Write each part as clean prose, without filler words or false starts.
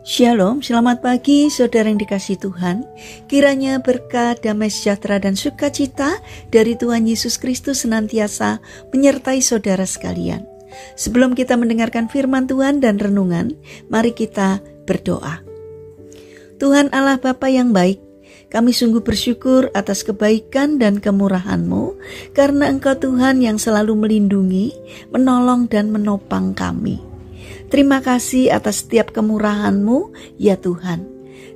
Shalom, selamat pagi saudara yang dikasihi Tuhan. Kiranya berkat, damai sejahtera dan sukacita dari Tuhan Yesus Kristus senantiasa menyertai saudara sekalian. Sebelum kita mendengarkan firman Tuhan dan renungan, mari kita berdoa. Tuhan Allah Bapa yang baik, kami sungguh bersyukur atas kebaikan dan kemurahan-Mu, karena Engkau Tuhan yang selalu melindungi, menolong dan menopang kami. Terima kasih atas setiap kemurahan-Mu, ya Tuhan.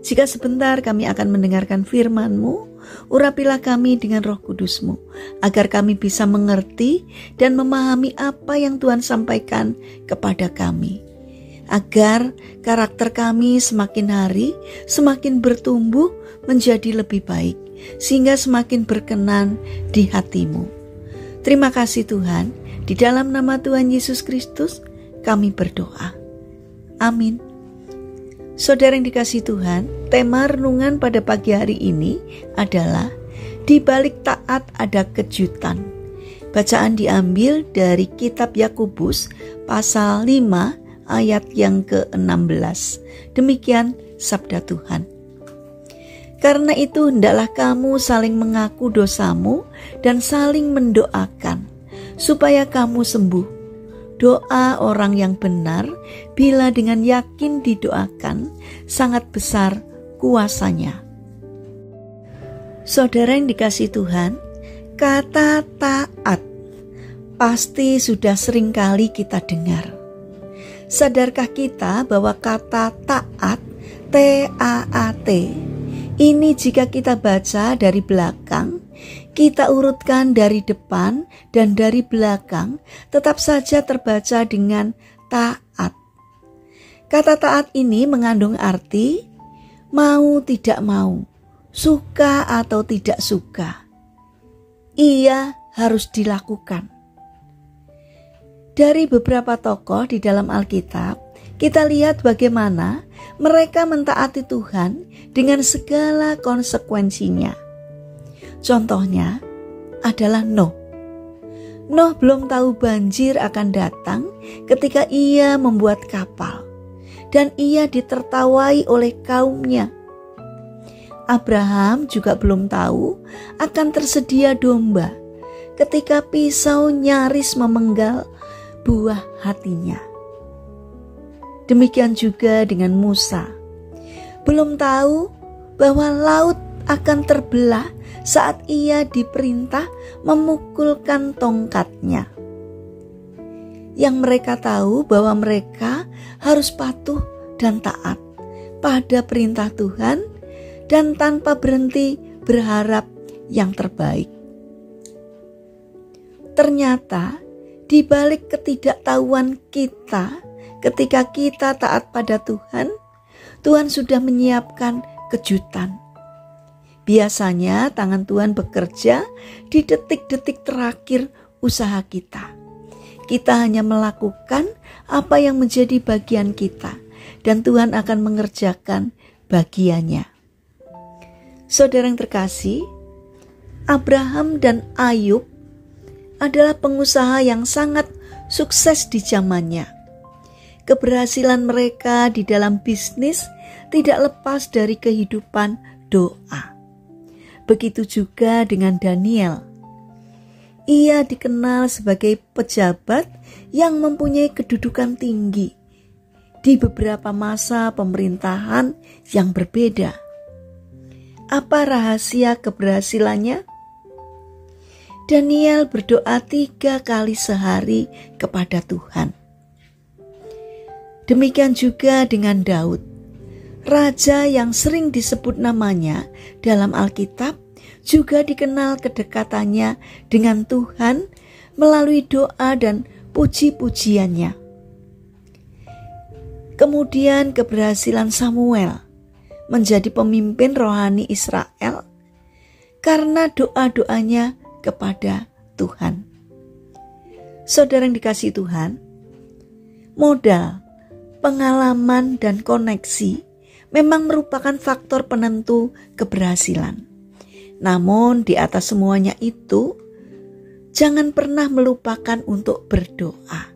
Jika sebentar kami akan mendengarkan firman-Mu, urapilah kami dengan Roh Kudus-Mu, agar kami bisa mengerti dan memahami apa yang Tuhan sampaikan kepada kami. Agar karakter kami semakin hari semakin bertumbuh menjadi lebih baik, sehingga semakin berkenan di hati-Mu. Terima kasih Tuhan, di dalam nama Tuhan Yesus Kristus kami berdoa. Amin. Saudara yang dikasihi Tuhan, tema renungan pada pagi hari ini adalah di balik taat ada kejutan. Bacaan diambil dari kitab Yakobus pasal 5 ayat yang ke-16. Demikian sabda Tuhan. Karena itu hendaklah kamu saling mengaku dosamu dan saling mendoakan supaya kamu sembuh. Doa orang yang benar bila dengan yakin didoakan sangat besar kuasanya. Saudara yang dikasihi Tuhan, kata taat pasti sudah sering kali kita dengar. Sadarkah kita bahwa kata taat, T-A-A-T, ini jika kita baca dari belakang, kita urutkan dari depan dan dari belakang, tetap saja terbaca dengan taat. Kata taat ini mengandung arti mau tidak mau, suka atau tidak suka. Ia harus dilakukan. Dari beberapa tokoh di dalam Alkitab, kita lihat bagaimana mereka mentaati Tuhan dengan segala konsekuensinya. Contohnya adalah Nuh. Nuh belum tahu banjir akan datang ketika ia membuat kapal, dan ia ditertawai oleh kaumnya. Abraham juga belum tahu akan tersedia domba ketika pisau nyaris memenggal buah hatinya. Demikian juga dengan Musa. Belum tahu bahwa laut akan terbelah saat ia diperintah memukulkan tongkatnya. Yang mereka tahu bahwa mereka harus patuh dan taat pada perintah Tuhan dan tanpa berhenti berharap yang terbaik. Ternyata di balik ketidaktahuan kita ketika kita taat pada Tuhan, Tuhan sudah menyiapkan kejutan. Biasanya tangan Tuhan bekerja di detik-detik terakhir usaha kita. Kita hanya melakukan apa yang menjadi bagian kita, dan Tuhan akan mengerjakan bagiannya. Saudara yang terkasih, Abraham dan Ayub adalah pengusaha yang sangat sukses di zamannya. Keberhasilan mereka di dalam bisnis tidak lepas dari kehidupan doa. Begitu juga dengan Daniel. Ia dikenal sebagai pejabat yang mempunyai kedudukan tinggi di beberapa masa pemerintahan yang berbeda. Apa rahasia keberhasilannya? Daniel berdoa 3 kali sehari kepada Tuhan. Demikian juga dengan Daud. Raja yang sering disebut namanya dalam Alkitab juga dikenal kedekatannya dengan Tuhan melalui doa dan puji-pujiannya. Kemudian keberhasilan Samuel menjadi pemimpin rohani Israel karena doa-doanya kepada Tuhan. Saudara yang dikasihi Tuhan, modal, pengalaman dan koneksi memang merupakan faktor penentu keberhasilan. Namun di atas semuanya itu, jangan pernah melupakan untuk berdoa.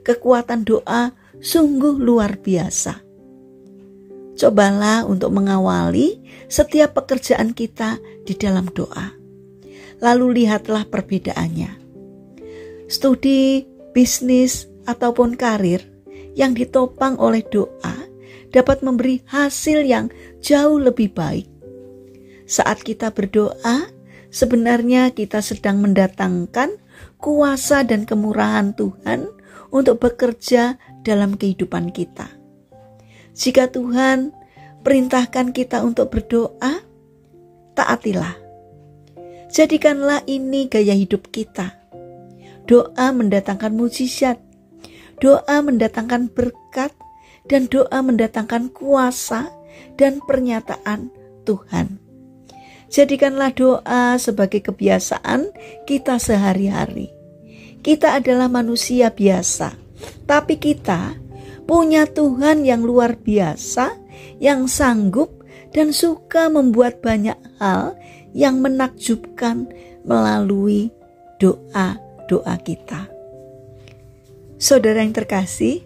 Kekuatan doa sungguh luar biasa. Cobalah untuk mengawali setiap pekerjaan kita di dalam doa. Lalu lihatlah perbedaannya. Studi, bisnis, ataupun karir yang ditopang oleh doa dapat memberi hasil yang jauh lebih baik. Saat kita berdoa, sebenarnya kita sedang mendatangkan kuasa dan kemurahan Tuhan untuk bekerja dalam kehidupan kita. Jika Tuhan perintahkan kita untuk berdoa, taatilah. Jadikanlah ini gaya hidup kita. Doa mendatangkan mujizat, doa mendatangkan berkat, dan doa mendatangkan kuasa dan pernyataan Tuhan. Jadikanlah doa sebagai kebiasaan kita sehari-hari. Kita adalah manusia biasa, tapi kita punya Tuhan yang luar biasa, yang sanggup dan suka membuat banyak hal yang menakjubkan melalui doa-doa kita. Saudara yang terkasih,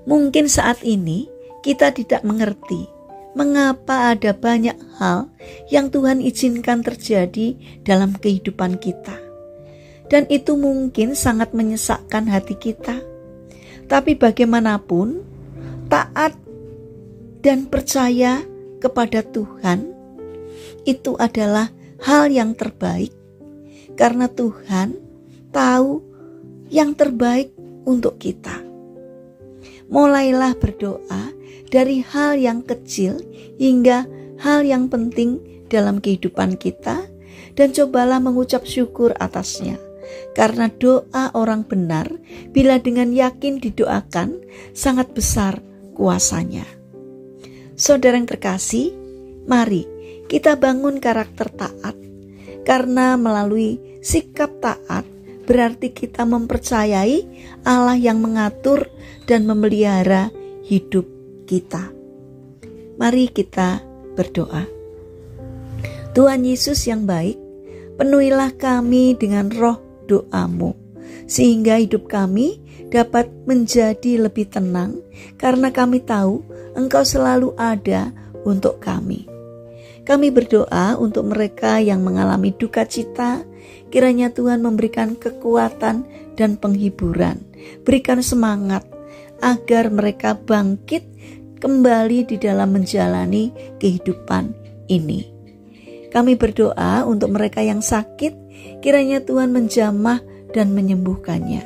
mungkin saat ini kita tidak mengerti mengapa ada banyak hal yang Tuhan izinkan terjadi dalam kehidupan kita. Dan itu mungkin sangat menyesakkan hati kita. Tapi bagaimanapun, taat dan percaya kepada Tuhan itu adalah hal yang terbaik, karena Tuhan tahu yang terbaik untuk kita. Mulailah berdoa dari hal yang kecil hingga hal yang penting dalam kehidupan kita, dan cobalah mengucap syukur atasnya. Karena doa orang benar, bila dengan yakin didoakan, sangat besar kuasanya. Saudara yang terkasih, mari kita bangun karakter taat. Karena melalui sikap taat, berarti kita mempercayai Allah yang mengatur dan memelihara hidup kita. Mari kita berdoa. Tuhan Yesus yang baik, penuhilah kami dengan roh doa-Mu, sehingga hidup kami dapat menjadi lebih tenang, karena kami tahu Engkau selalu ada untuk kami. Kami berdoa untuk mereka yang mengalami duka cita, kiranya Tuhan memberikan kekuatan dan penghiburan, berikan semangat agar mereka bangkit kembali di dalam menjalani kehidupan ini. Kami berdoa untuk mereka yang sakit, kiranya Tuhan menjamah dan menyembuhkannya.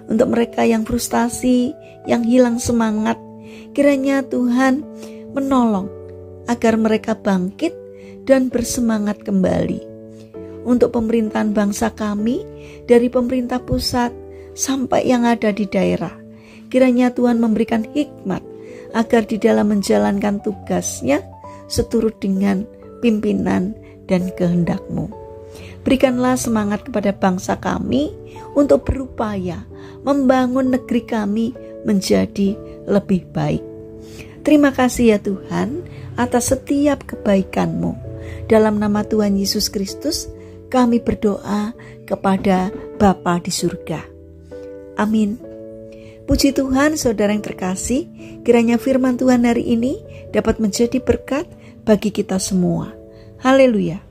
Untuk mereka yang frustasi, yang hilang semangat, kiranya Tuhan menolong agar mereka bangkit dan bersemangat kembali. Untuk pemerintahan bangsa kami, dari pemerintah pusat sampai yang ada di daerah, kiranya Tuhan memberikan hikmat agar di dalam menjalankan tugasnya seturut dengan pimpinan dan kehendak-Mu. Berikanlah semangat kepada bangsa kami untuk berupaya membangun negeri kami menjadi lebih baik. Terima kasih ya Tuhan atas setiap kebaikan-Mu. Dalam nama Tuhan Yesus Kristus kami berdoa kepada Bapa di surga. Amin. Puji Tuhan, saudara yang terkasih, kiranya firman Tuhan hari ini dapat menjadi berkat bagi kita semua. Haleluya.